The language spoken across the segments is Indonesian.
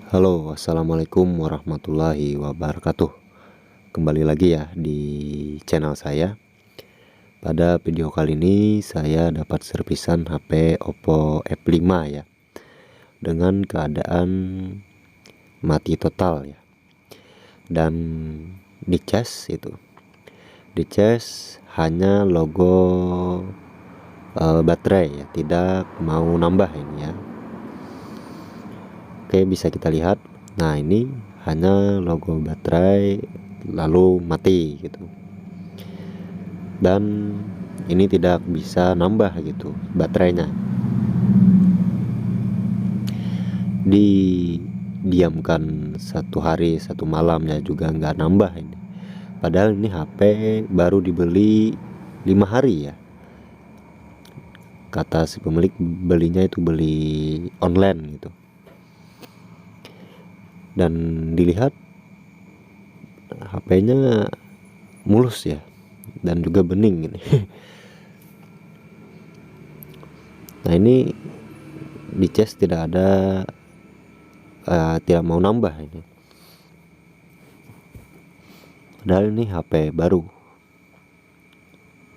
Halo, assalamualaikum warahmatullahi wabarakatuh. Kembali lagi ya di channel saya. Pada video kali ini saya dapat servisan HP Oppo F5 ya, dengan keadaan mati total ya. Dan di cas hanya logo baterai ya, tidak mau nambah ini ya. Oke, bisa kita lihat. Nah, ini hanya logo baterai lalu mati gitu. Dan ini tidak bisa nambah gitu baterainya. Didiamkan 1 hari 1 malam ya juga nggak nambah ini. Padahal ini HP baru dibeli 5 hari ya. Kata si pemilik belinya itu beli online gitu. Dan dilihat HP-nya mulus ya, dan juga bening ini. Nah, ini di cas tidak ada tidak mau nambah ini. Padahal ini HP baru.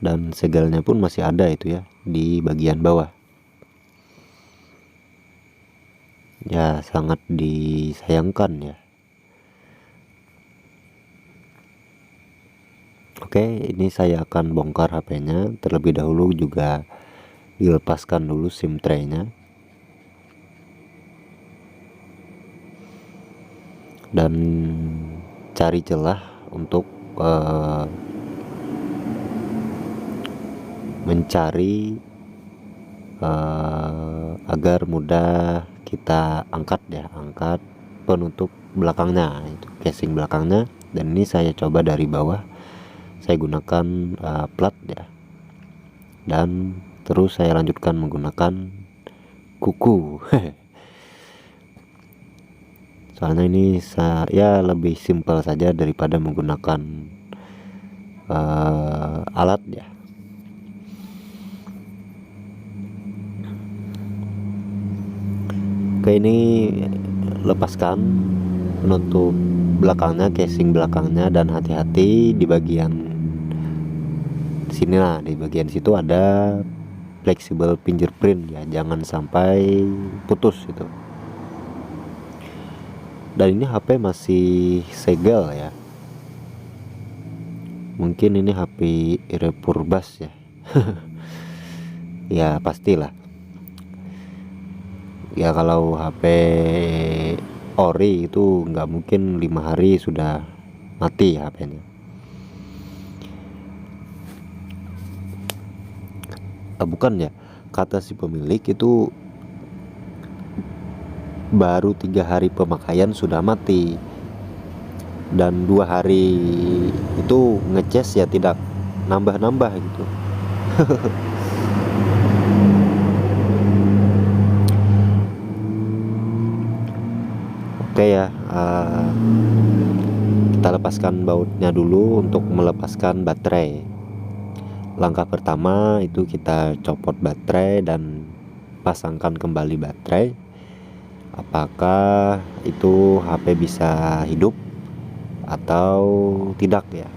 Dan segelnya pun masih ada itu ya di bagian bawah. Ya, sangat disayangkan ya. Oke, ini saya akan bongkar HP-nya. Terlebih dahulu juga dilepaskan dulu SIM tray-nya. Dan cari celah untuk mencari agar mudah kita angkat penutup belakangnya, itu casing belakangnya. Dan ini saya coba dari bawah, saya gunakan plat ya, dan terus saya lanjutkan menggunakan kuku. Soalnya ini saya lebih simpel saja daripada menggunakan alat ya. Oke, ini lepaskan penutup belakangnya, casing belakangnya, dan hati-hati di bagian sini. Nah, di bagian situ ada flexible fingerprint ya, jangan sampai putus itu. Dan ini HP masih segel ya. Mungkin ini HP refurbas ya. Ya pastilah. Ya kalau HP ori itu nggak mungkin 5 hari sudah mati HP-nya. Bukan ya, kata si pemilik itu baru 3 hari pemakaian sudah mati. Dan 2 hari itu ngecas ya tidak nambah-nambah gitu. Oke ya, kita lepaskan bautnya dulu untuk melepaskan baterai. Langkah pertama itu kita copot baterai dan pasangkan kembali baterai. Apakah itu HP bisa hidup atau tidak ya.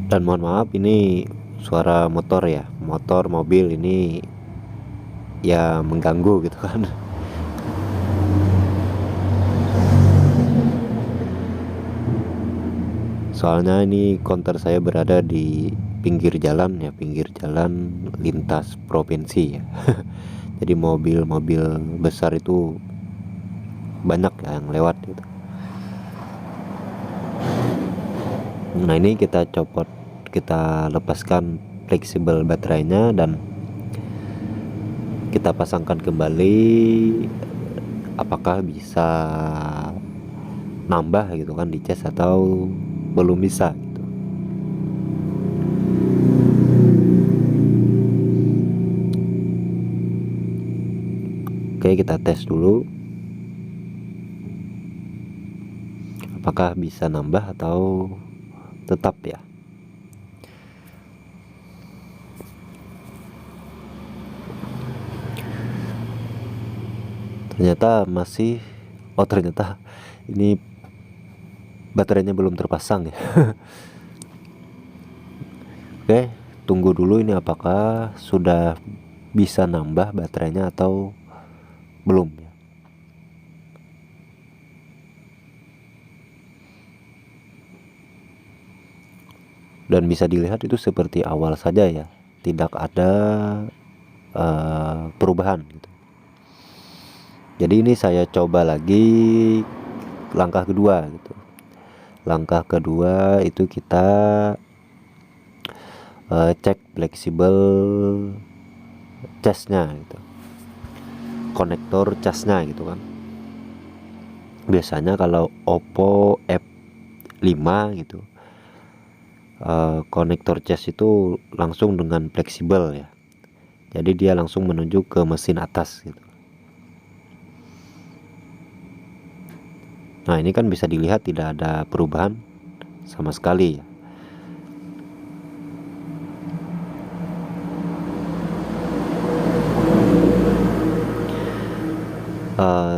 Dan mohon maaf, ini suara motor ya, motor mobil ini ya mengganggu gitu kan. Soalnya ini counter saya berada di pinggir jalan ya, pinggir jalan lintas provinsi ya. Jadi mobil-mobil besar itu banyak ya yang lewat gitu. Nah, ini kita copot, kita lepaskan fleksibel baterainya dan kita pasangkan kembali. Apakah bisa nambah gitu kan di cas atau belum bisa gitu. Oke, kita tes dulu apakah bisa nambah atau tetap ya. Ternyata masih, oh ternyata ini baterainya belum terpasang ya. Oke, tunggu dulu ini apakah sudah bisa nambah baterainya atau belum ya. Dan bisa dilihat itu seperti awal saja ya, tidak ada perubahan gitu. Jadi ini saya coba lagi langkah kedua gitu. Langkah kedua itu kita cek fleksibel casnya gitu, konektor casnya gitu kan. Biasanya kalau Oppo F5 gitu, konektor cas itu langsung dengan fleksibel ya, jadi dia langsung menuju ke mesin atas gitu. Nah ini kan bisa dilihat tidak ada perubahan sama sekali ya.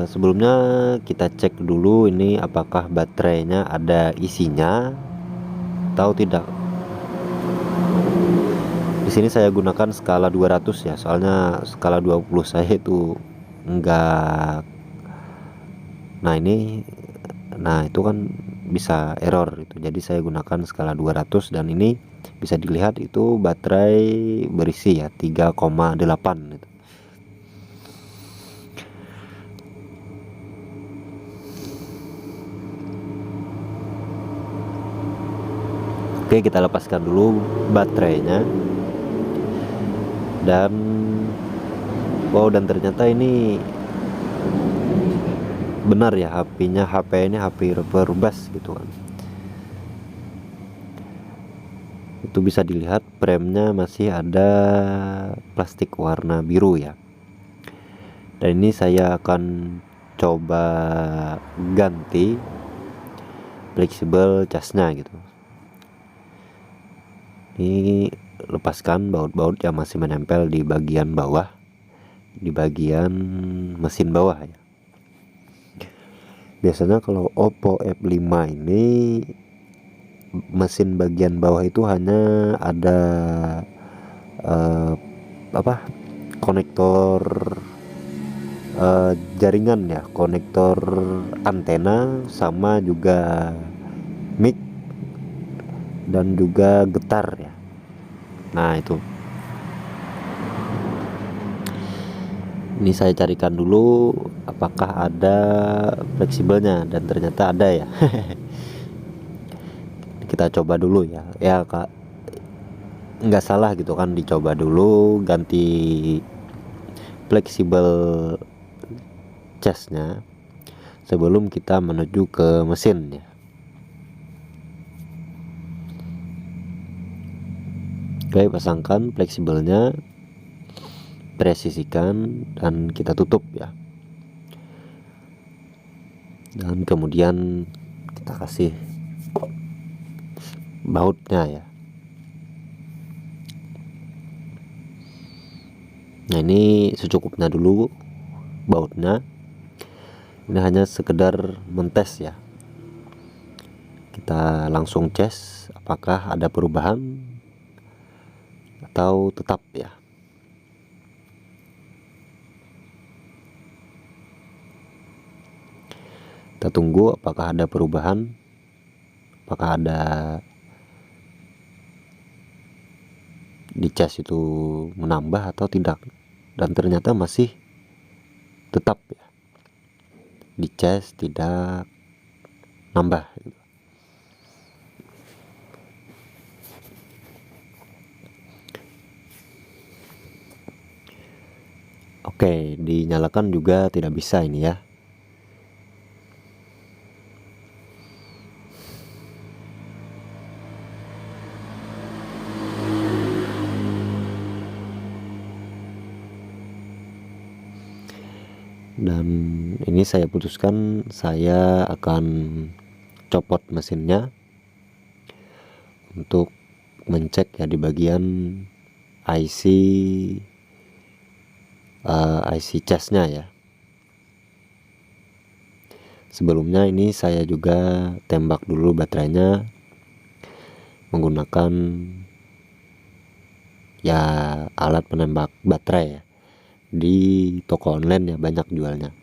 Sebelumnya kita cek dulu ini apakah baterainya ada isinya atau tidak. Di sini saya gunakan skala 200 ya, soalnya skala 20 saya itu enggak. Nah ini, nah itu kan bisa error itu. Jadi saya gunakan skala 200 dan ini bisa dilihat itu baterai berisi ya 3,8 gitu. Oke, kita lepaskan dulu baterainya. Dan wow, dan ternyata ini benar ya, HP ini HP Reverbus gitu kan. Itu bisa dilihat premnya masih ada plastik warna biru ya. Dan ini saya akan coba ganti fleksibel casnya gitu. Ini lepaskan baut-baut yang masih menempel di bagian bawah, di bagian mesin bawah ya. Biasanya kalau Oppo F5 ini mesin bagian bawah itu hanya ada konektor jaringan ya, konektor antena sama juga mic dan juga getar ya. Nah itu, ini saya carikan dulu apakah ada fleksibelnya dan ternyata ada ya. Kita coba dulu ya, ya kak, nggak salah gitu kan, dicoba dulu ganti fleksibel casnya sebelum kita menuju ke mesin ya. Oke, pasangkan fleksibelnya, presisikan dan kita tutup ya. Dan kemudian kita kasih bautnya ya. Nah ini secukupnya dulu bautnya. Ini hanya sekedar mentes ya. Kita langsung cas apakah ada perubahan atau tetap ya. Kita tunggu apakah ada perubahan, apakah ada di cas itu menambah atau tidak. Dan ternyata masih tetap ya, di cas tidak nambah gitu. Oke, dinyalakan juga tidak bisa ini ya. Dan ini saya putuskan saya akan copot mesinnya untuk mencek ya di bagian IC IC casnya ya. Sebelumnya ini saya juga tembak dulu baterainya menggunakan ya alat penembak baterai ya. Di toko online ya banyak jualnya.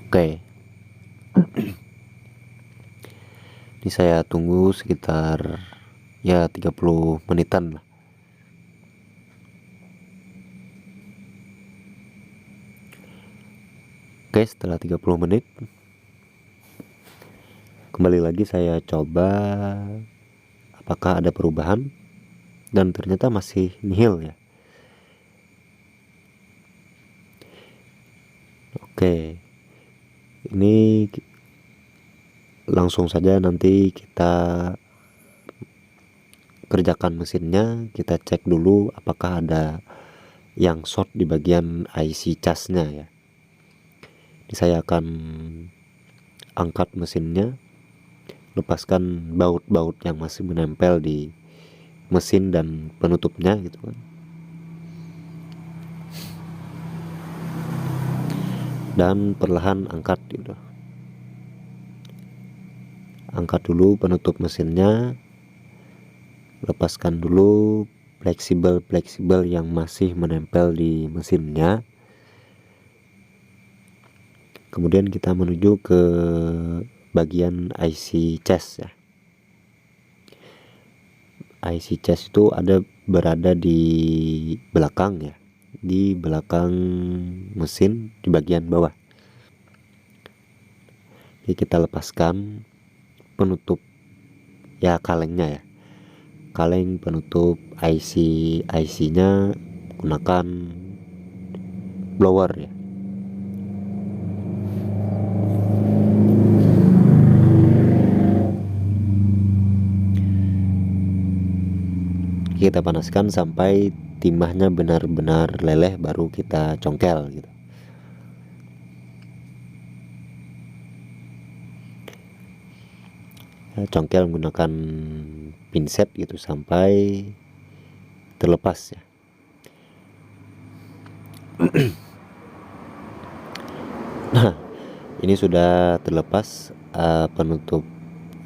Oke. Ini saya tunggu sekitar ya 30 menitan lah. Oke, setelah 30 menit kembali lagi saya coba apakah ada perubahan, dan ternyata masih nihil ya. Oke, ini langsung saja nanti kita kerjakan mesinnya. Kita cek dulu apakah ada yang short di bagian IC casnya ya. Ini saya akan angkat mesinnya, lepaskan baut-baut yang masih menempel di mesin dan penutupnya gitu kan. Dan perlahan angkat gitu. Angkat dulu penutup mesinnya, lepaskan dulu fleksibel yang masih menempel di mesinnya. Kemudian kita menuju ke bagian IC chest ya. IC chest itu berada di belakang ya, di belakang mesin di bagian bawah. Jadi kita lepaskan penutup ya, kalengnya ya, kaleng penutup IC-nya gunakan blower ya. Kita panaskan sampai timahnya benar-benar leleh, baru kita congkel gitu. Congkel menggunakan pinset gitu sampai terlepas ya. Nah, ini sudah terlepas penutup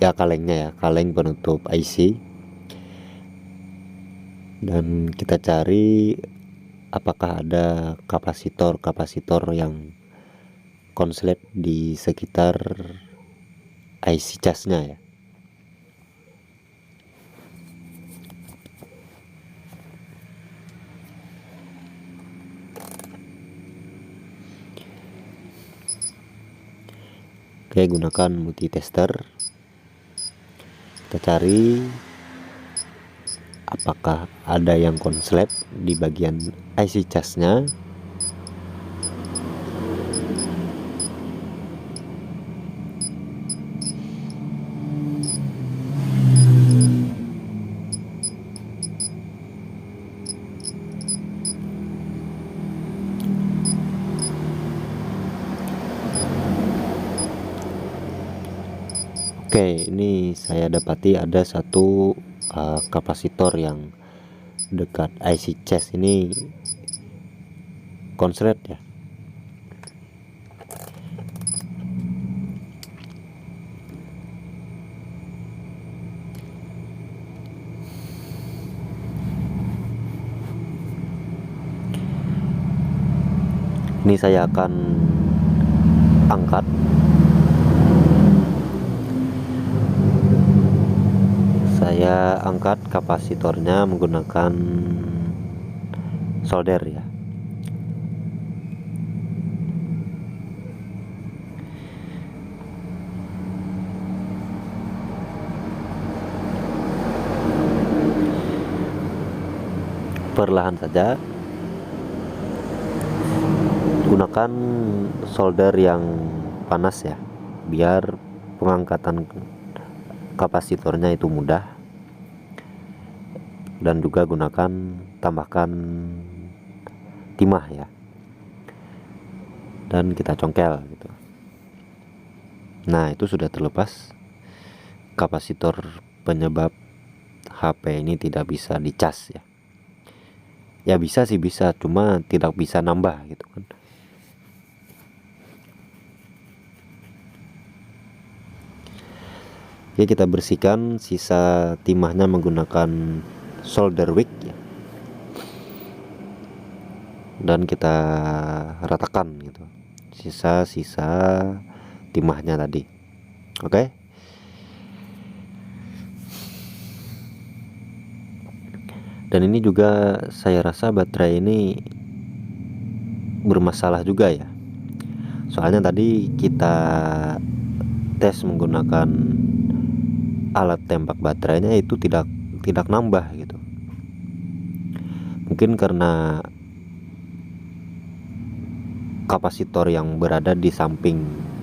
ya, kalengnya ya, kaleng penutup IC. Dan kita cari apakah ada kapasitor yang konslet di sekitar IC casnya ya. Oke, gunakan multitester. Kita cari apakah ada yang konslet di bagian IC casnya. Oke, ini saya dapati ada satu kapasitor yang dekat IC chest ini konslet ya. Ini saya akan angkat. Saya angkat kapasitornya menggunakan solder ya. Perlahan saja, gunakan solder yang panas ya, biar pengangkatan kapasitornya itu mudah. Dan juga tambahkan timah ya, dan kita congkel gitu. Nah, itu sudah terlepas. kapasitor penyebab HP ini tidak bisa dicas ya. Ya bisa sih, bisa, cuma tidak bisa nambah gitu kan. Oke, kita bersihkan sisa timahnya menggunakan solder wick ya. Dan kita ratakan gitu sisa-sisa timahnya tadi. Oke. Dan ini juga saya rasa baterai ini bermasalah juga ya. Soalnya tadi kita tes menggunakan alat tembak baterainya itu tidak nambah gitu. Mungkin karena kapasitor yang berada di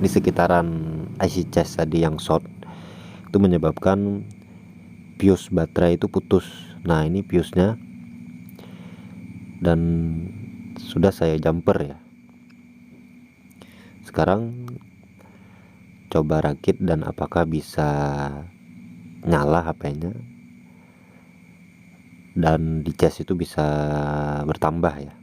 sekitaran IC charge tadi yang short, itu menyebabkan fuse baterai itu putus. Nah, ini fuse-nya, dan sudah saya jumper ya. Sekarang coba rakit dan apakah bisa nyala HP-nya dan di cas itu bisa bertambah ya.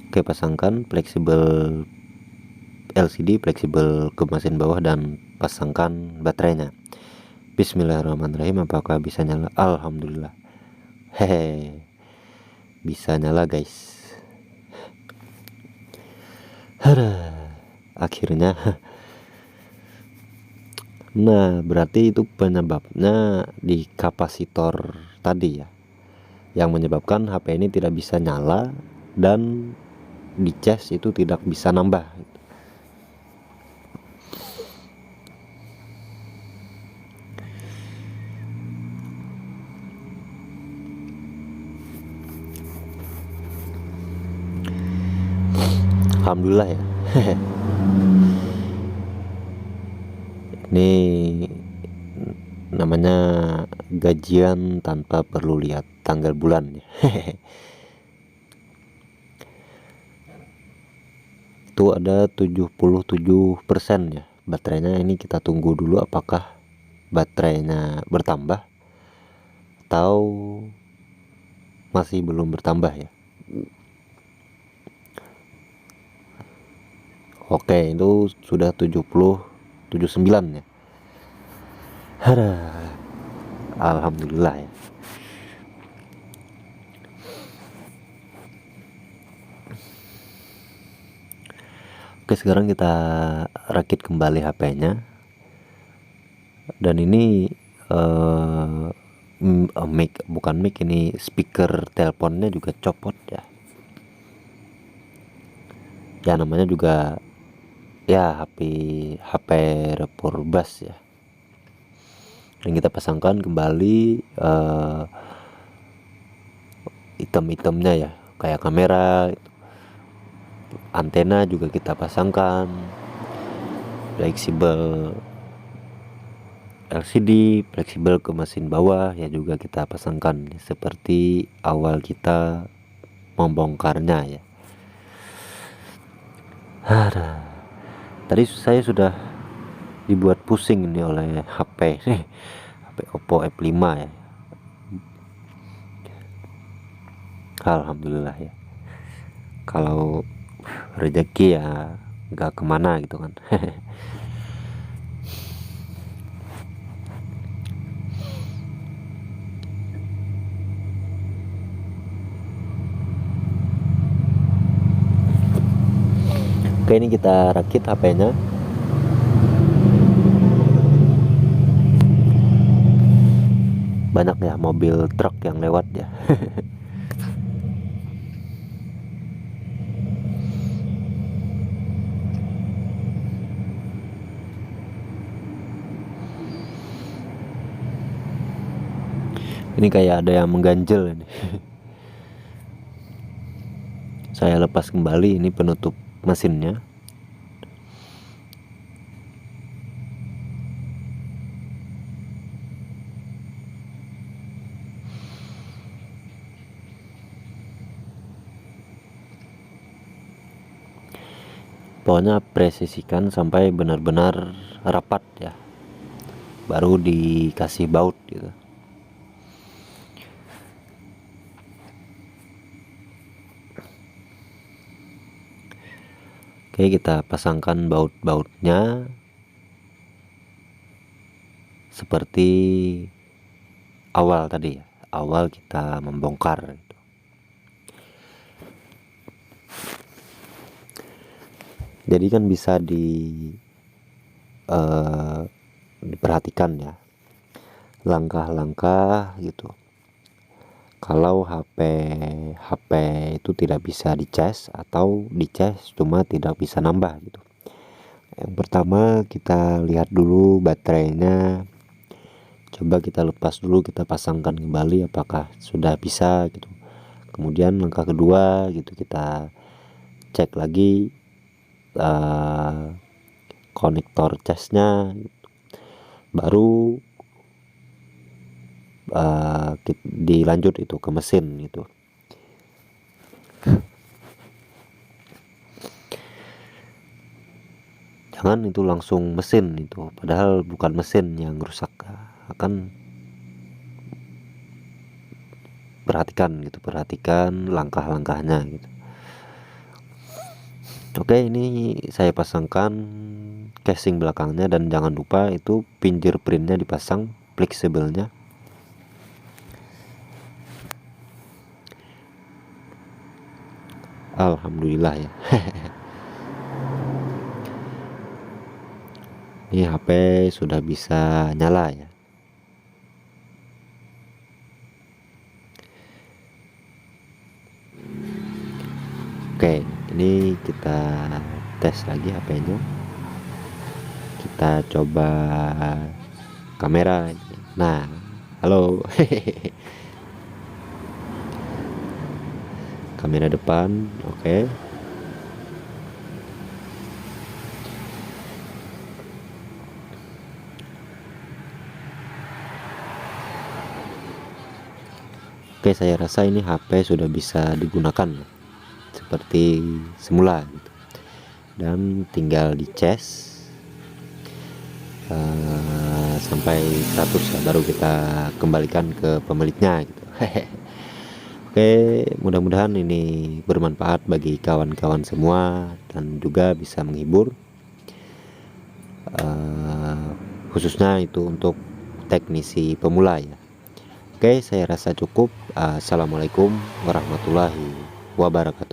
Oke, pasangkan fleksibel LCD, fleksibel ke mesin bawah, dan pasangkan baterainya. Bismillahirrahmanirrahim. Apakah bisa nyala? Alhamdulillah. Hehe, bisa nyala guys. Akhirnya. Nah, berarti itu penyebabnya di kapasitor tadi ya, yang menyebabkan HP ini tidak bisa nyala dan di cas itu tidak bisa nambah. Alhamdulillah ya. Ini namanya gajian tanpa perlu lihat tanggal bulan ya. Itu ada 77% ya baterainya. Ini kita tunggu dulu apakah baterainya bertambah atau masih belum bertambah ya. Oke, itu sudah 79 ya. Alhamdulillah ya. Oke, sekarang kita rakit kembali HP-nya. Dan ini mic, bukan mic, ini speaker teleponnya juga copot ya. Ya namanya juga ya HP repor bass ya. Dan kita pasangkan kembali item-itemnya ya, kayak kamera, antena juga kita pasangkan, fleksibel LCD, fleksibel ke mesin bawah ya juga kita pasangkan seperti awal kita membongkarnya ya. Tadi saya sudah dibuat pusing ini oleh HP nih, HP Oppo F5 ya. Alhamdulillah ya. Kalau rezeki ya nggak kemana gitu kan. Oke, ini kita rakit HP-nya. Banyak ya mobil truk yang lewat ya. Ini kayak ada yang mengganjel ini. Saya lepas kembali ini penutup mesinnya. pokoknya presisikan sampai benar-benar rapat ya, baru dikasih baut gitu. Oke, kita pasangkan baut-bautnya seperti awal tadi ya, awal kita membongkar gitu. Jadi kan bisa diperhatikan ya langkah-langkah gitu. Kalau HP itu tidak bisa dicas atau dicas cuma tidak bisa nambah gitu. Yang pertama kita lihat dulu baterainya, coba kita lepas dulu, kita pasangkan kembali apakah sudah bisa gitu. Kemudian langkah kedua gitu, kita cek lagi konektor casnya gitu. Baru dilanjut itu ke mesin gitu. Jangan itu langsung mesin itu, padahal bukan mesin yang rusak. Akan perhatikan langkah-langkahnya gitu. Oke, ini saya pasangkan casing belakangnya, dan jangan lupa itu fingerprintnya dipasang, fleksibelnya. Alhamdulillah ya. Ini HP sudah bisa nyala ya. Oke, ini kita tes lagi HP-nya. Kita coba kamera. Nah, halo. Kamera depan, oke. Oke, saya rasa ini HP sudah bisa digunakan ya, seperti semula gitu. Dan tinggal dicas sampai 100 ya, baru kita kembalikan ke pemiliknya gitu. Oke, mudah-mudahan ini bermanfaat bagi kawan-kawan semua dan juga bisa menghibur, khususnya itu untuk teknisi pemula ya. Oke, saya rasa cukup. Assalamualaikum warahmatullahi wabarakatuh.